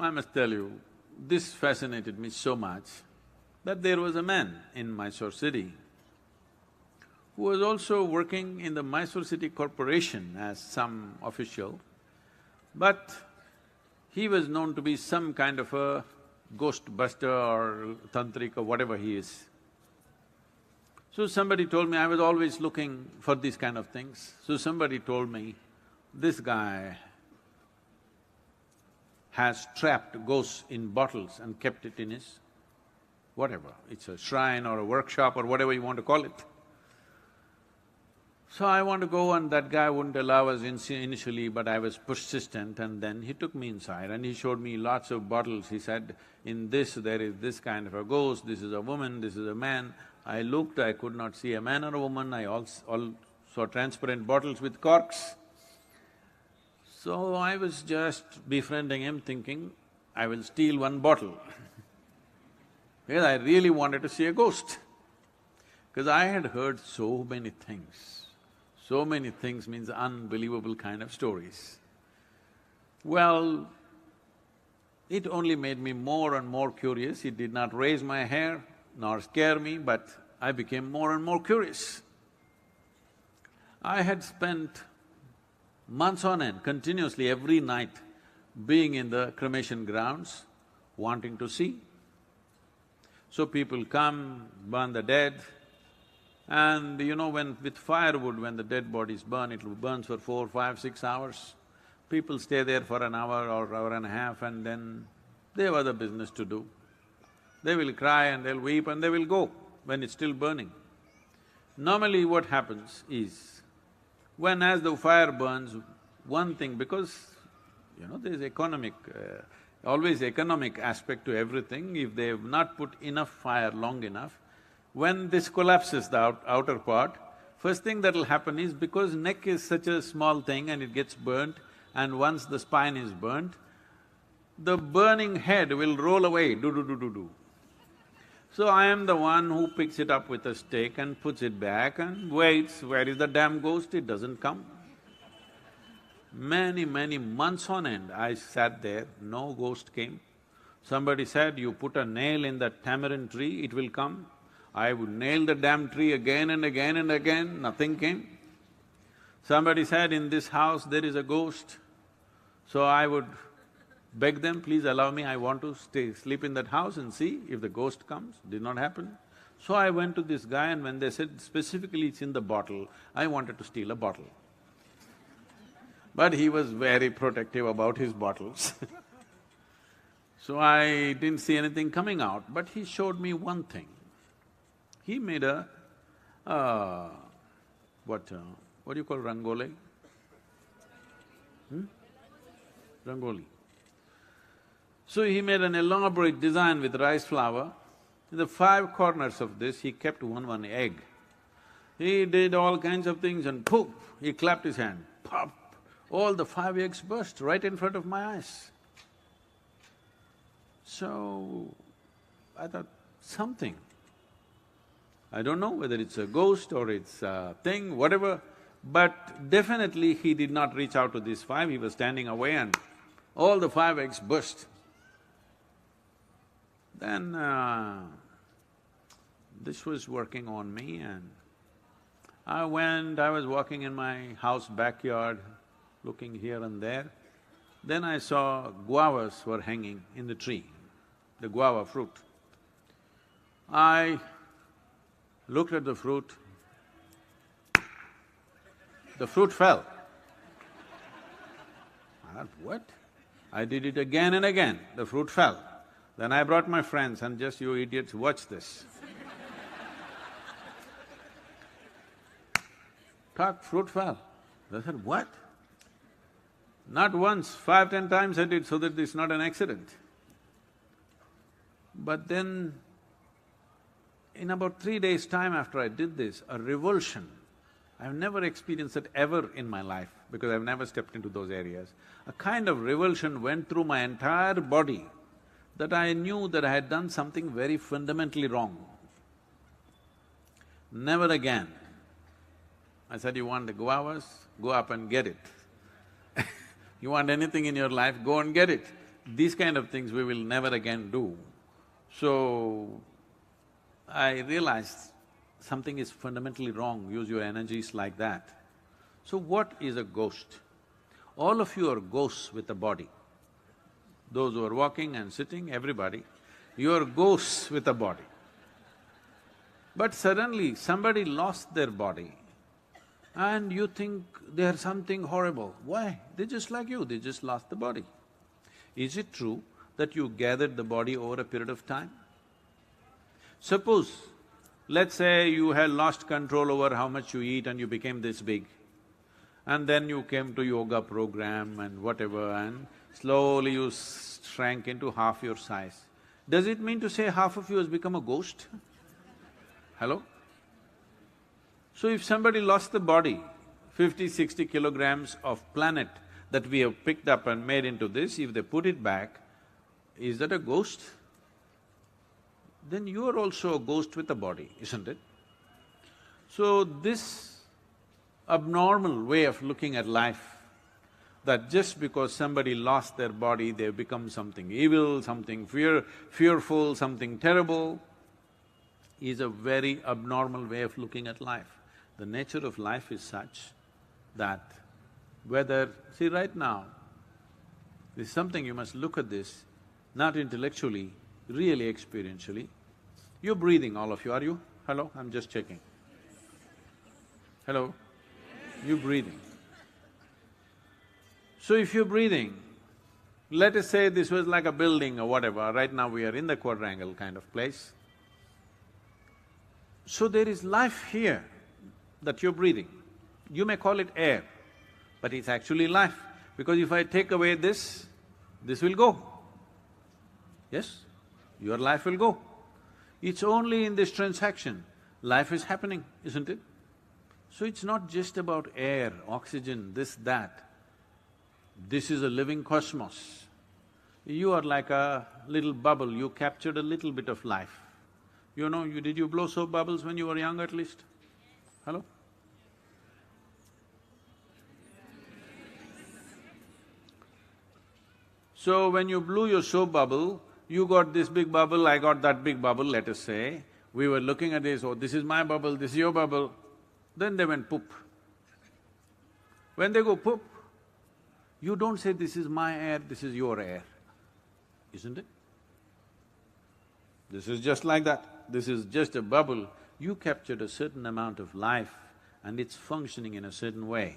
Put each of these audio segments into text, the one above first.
I must tell you, this fascinated me so much that there was a man in Mysore city who was also working in the Mysore City Corporation as some official, but he was known to be some kind of a ghost buster or tantric or whatever he is. So somebody told me, I was always looking for these kind of things, so somebody told me, this guy has trapped ghosts in bottles and kept it in his whatever, it's a shrine or a workshop or whatever you want to call it. So I want to go and that guy wouldn't allow us initially, but I was persistent and then he took me inside and he showed me lots of bottles. He said, in this there is this kind of a ghost, this is a woman, this is a man. I looked, I could not see a man or a woman, I all saw transparent bottles with corks. So I was just befriending him thinking, I will steal one bottle because I really wanted to see a ghost. Because I had heard so many things. So many things means unbelievable kind of stories. Well, it only made me more and more curious. It did not raise my hair nor scare me, but I became more and more curious. I had spent months on end, continuously every night, being in the cremation grounds, wanting to see. So people come, burn the dead, and you know, with firewood, when the dead bodies burn, it burns for 4, 5, 6 hours. People stay there for an hour or hour and a half and then they have other business to do. They will cry and they'll weep and they will go when it's still burning. Normally what happens is, as the fire burns, one thing, because you know, there's always economic aspect to everything. If they've not put enough fire long enough, when this collapses, the outer part, first thing that'll happen is, because neck is such a small thing and it gets burnt, and once the spine is burnt, the burning head will roll away, do. So I am the one who picks it up with a stick and puts it back and waits, where is the damn ghost? It doesn't come. Many months on end, I sat there, no ghost came. Somebody said, you put a nail in that tamarind tree, it will come. I would nail the damn tree again and again and again, nothing came. Somebody said, in this house there is a ghost. So I would beg them, please allow me, I want to sleep in that house and see if the ghost comes. Did not happen. So I went to this guy and when they said specifically it's in the bottle, I wanted to steal a bottle. But he was very protective about his bottles so I didn't see anything coming out, but he showed me one thing. He made a… what do you call rangoli? Rangoli. So he made an elaborate design with rice flour. In the 5 corners of this, he kept one egg. He did all kinds of things and poof, he clapped his hand, pop! All the 5 eggs burst right in front of my eyes. So, I thought, something. I don't know whether it's a ghost or it's a thing, whatever, but definitely he did not reach out to these 5, he was standing away and all the 5 eggs burst. Then this was working on me and I was walking in my house backyard, looking here and there. Then I saw guavas were hanging in the tree, the guava fruit. I looked at the fruit fell. I thought, what? I did it again and again, the fruit fell. Then I brought my friends and just, you idiots, watch this. Fruit fell. They said, what? Not once, 5, 10 times I did so that it's not an accident. But then, in about 3 days' time after I did this, a revulsion, I've never experienced it ever in my life because I've never stepped into those areas. A kind of revulsion went through my entire body that I knew that I had done something very fundamentally wrong. Never again. I said, you want the guavas? Go up and get it. You want anything in your life, go and get it. these kind of things we will never again do. So, I realized something is fundamentally wrong, use your energies like that. So what is a ghost? All of you are ghosts with a body. Those who are walking and sitting, everybody, you are ghosts with a body. But suddenly somebody lost their body and you think they are something horrible. Why? They're just like you, they just lost the body. Is it true that you gathered the body over a period of time? Suppose, let's say you had lost control over how much you eat and you became this big, and then you came to yoga program and whatever, and slowly you shrank into half your size. Does it mean to say half of you has become a ghost? Hello? So if somebody lost the body, 50, 60 kilograms of planet that we have picked up and made into this, if they put it back, is that a ghost? Then you are also a ghost with a body, isn't it? So this abnormal way of looking at life, that just because somebody lost their body, they've become something evil, something fearful, something terrible, is a very abnormal way of looking at life. The nature of life is such that whether… See, right now, there's something you must look at this, not intellectually, really experientially. You're breathing, all of you, are you? Hello? I'm just checking. Hello? You're breathing. So if you're breathing, let us say this was like a building or whatever, right now we are in the quadrangle kind of place. So there is life here that you're breathing. You may call it air, but it's actually life, because if I take away this will go. Yes? Your life will go. It's only in this transaction, life is happening, isn't it? So it's not just about air, oxygen, this, that. This is a living cosmos. You are like a little bubble, you captured a little bit of life. You know, did you blow soap bubbles when you were young at least? Hello? So when you blew your soap bubble, you got this big bubble, I got that big bubble, let us say. We were looking at this, oh, this is my bubble, this is your bubble. Then they went poop. When they go poop, you don't say, this is my air, this is your air, isn't it? This is just like that. This is just a bubble. You captured a certain amount of life and it's functioning in a certain way.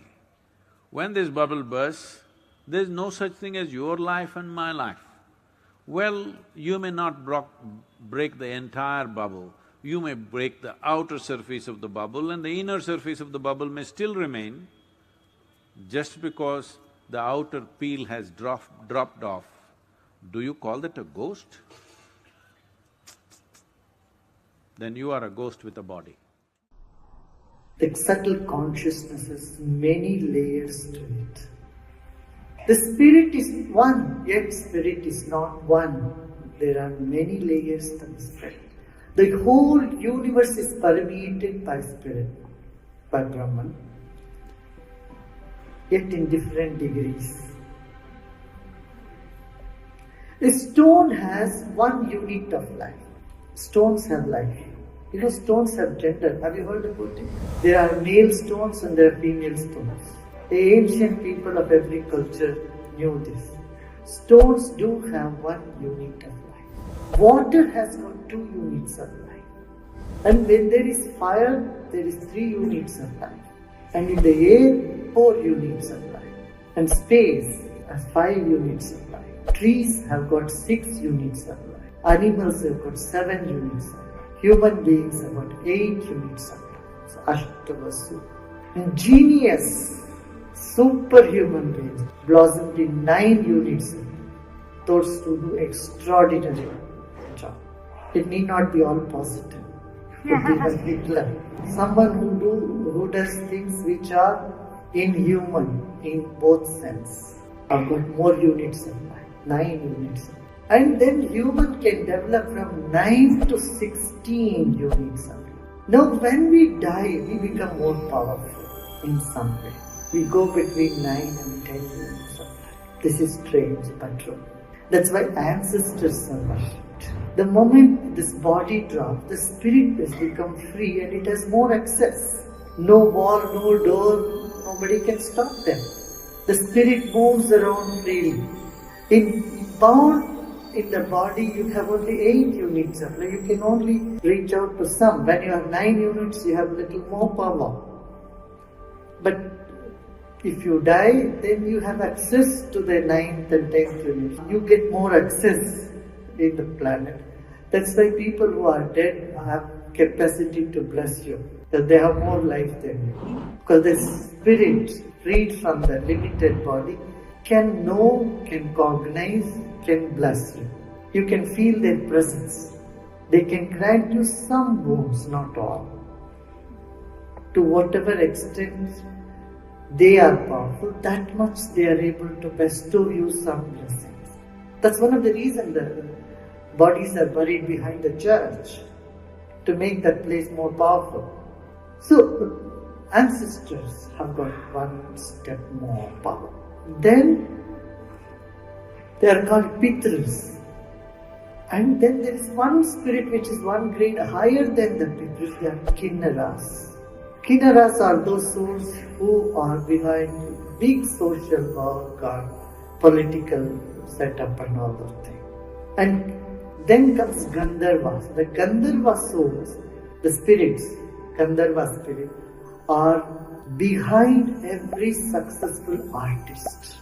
When this bubble bursts, there's no such thing as your life and my life. Well, you may not break the entire bubble, you may break the outer surface of the bubble and the inner surface of the bubble may still remain. Just because the outer peel has dropped off, do you call that a ghost? Then you are a ghost with a body. The subtle consciousness has many layers to it. The spirit is one, yet spirit is not one. There are many layers to the spirit. The whole universe is permeated by spirit, by Brahman, yet in different degrees. A stone has one unit of life. Stones have life. You know, stones have gender. Have you heard about it? There are male stones and there are female stones. The ancient people of every culture knew this. Stones do have one unit of life. Water has got 2 units of life. And when there is fire, there is 3 units of life. And in the air, 4 units of life. And space has 5 units of life. Trees have got 6 units of life. Animals have got 7 units of life. Human beings have got 8 units of life. It's Ashtavasu. And genius, superhuman beings blossomed in 9 units of life. Those who do extraordinary job. It need not be all positive. Could be like Hitler. Someone who does things which are inhuman in both sense. I've got more units of life, 9 units of life. And then human can develop from 9 to 16 units of life. Now when we die, we become more powerful in some way. We go between 9 and 10 units of life. This is strange but true. That's why ancestors are worshipped. The moment this body drops, the spirit has become free and it has more access. No wall, no door, nobody can stop them. The spirit moves around freely. Bound in the body, you have only 8 units of life. You can only reach out to some. When you have 9 units, you have little more power. But if you die, then you have access to the 9th and 10th unit. You get more access in the planet. That's why people who are dead have capacity to bless you. Because they have more life than you. Because the spirit freed from the limited body can know, can cognize, can bless you. You can feel their presence. They can grant you some boons, not all. To whatever extent they are powerful, that much they are able to bestow you some blessings. That's one of the reasons the bodies are buried behind the church, to make that place more powerful. So, ancestors have got one step more power. Then, they are called Pitras. And then there is one spirit which is one grade higher than the Pitras, they are Kinnaras. Kinnaras are those souls who are behind big social work or political setup and all those things. And then comes Gandharvas. The Gandharva souls, the spirits, Gandharva spirit, are behind every successful artist.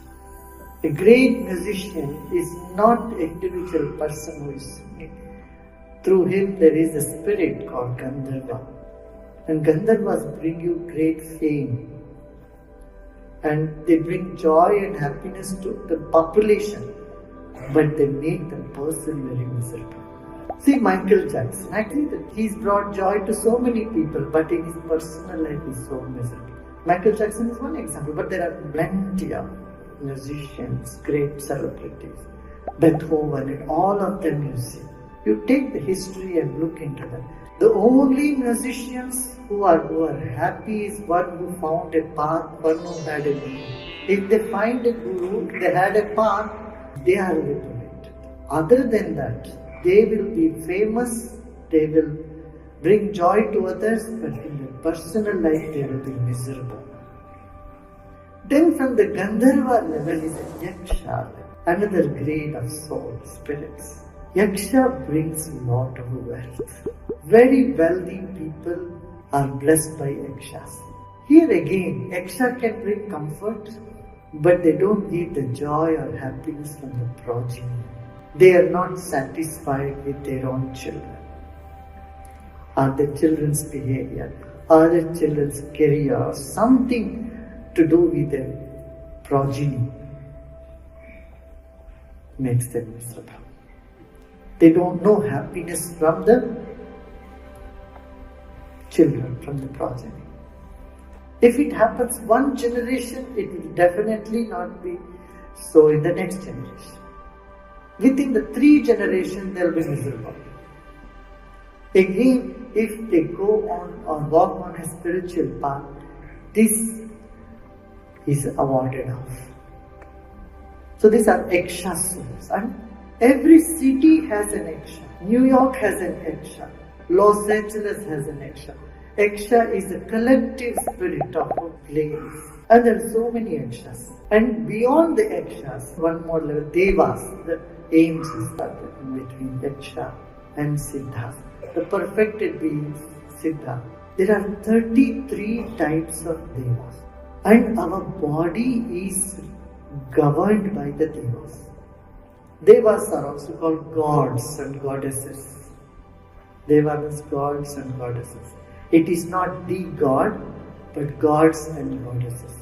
A great musician is not an individual person who is singing. Through him there is a spirit called Gandharva. And Gandharvas bring you great fame. And they bring joy and happiness to the population. But they make the person very miserable. See Michael Jackson, actually he's brought joy to so many people, but in his personal life he's so miserable. Michael Jackson is one example, but there are plenty of musicians, great celebrities, Beethoven and all of them you see. You take the history and look into them. The only musicians who are happy is one who found a path, one who had a name. If they find a guru, they had a path, they are liberated. Other than that, they will be famous, they will bring joy to others, but in their personal life they will be miserable. Then from the Gandharva level is a Yaksha, another grade of soul, spirits. Yaksha brings a lot of wealth. Very wealthy people are blessed by Yakshas. Here again, Yaksha can bring comfort, but they don't give the joy or happiness from the progeny. They are not satisfied with their own children, or the children's behavior, or the children's career, or something to do with their progeny makes them miserable. They don't know happiness from the children, from the progeny. If it happens one generation, it will definitely not be so in the next generation. Within the 3 generations, they will be miserable. Again, if they go on or walk on a spiritual path, this is awarded of. So these are Yaksha souls. And every city has an Yaksha. New York has an Yaksha. Los Angeles has an Yaksha. Yaksha is a collective spirit of a place. And there are so many Yakshas. And beyond the Yakshas, one more level, Devas, the angels are in between Yaksha and Siddhas. The perfected beings, Siddha. There are 33 types of Devas. And our body is governed by the Devas. Devas are also called gods and goddesses. Devas, gods and goddesses. It is not the God, but gods and goddesses.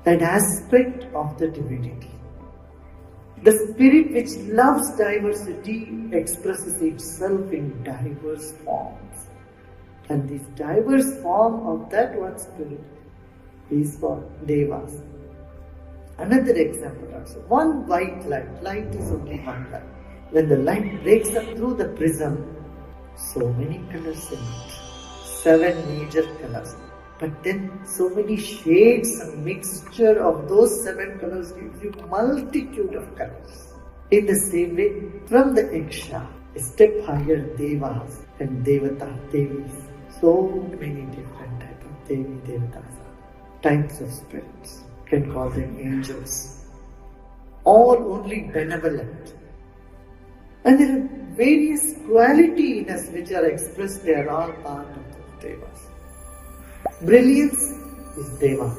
An aspect of the divinity. The spirit which loves diversity expresses itself in diverse forms. And this diverse form of that one spirit is what? Devas. Another example also. One white light. Light is only one light. When the light breaks up through the prism, so many colors in it. 7 major colors. But then so many shades and mixture of those 7 colors gives you multitude of colors. In the same way, from the Yaksha, a step higher, Devas and Devata, Devis. So many different types of Devi, Devatas, types of spirits. Can call them angels. All only benevolent. And there are various qualities in us which are expressed, they are all part of the Devas. Brilliance is Deva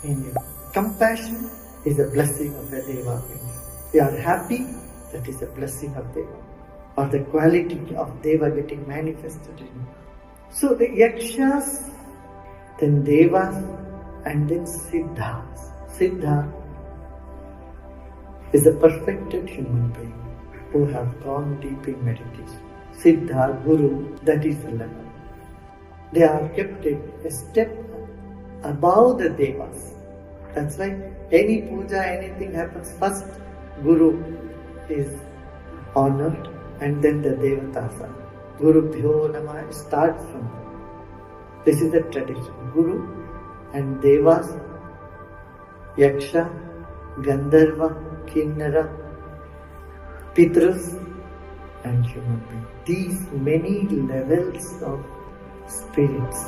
in you. Compassion is a blessing of the Deva in you. You are happy, that is a blessing of Deva. Or the quality of Deva getting manifested in you. So the Yakshas, then Devas, and then Siddhas. Siddha is a perfected human being who have gone deep in meditation. Siddha, Guru, that is the level. They are kept a step above the Devas. That's why any puja, anything happens, first Guru is honored and then the Devatas are. Guru Bhyo Namah starts from there. This is the tradition. Guru and Devas, Yaksha, Gandharva, Kinnara, Pitrus and human beings. These many levels of spirits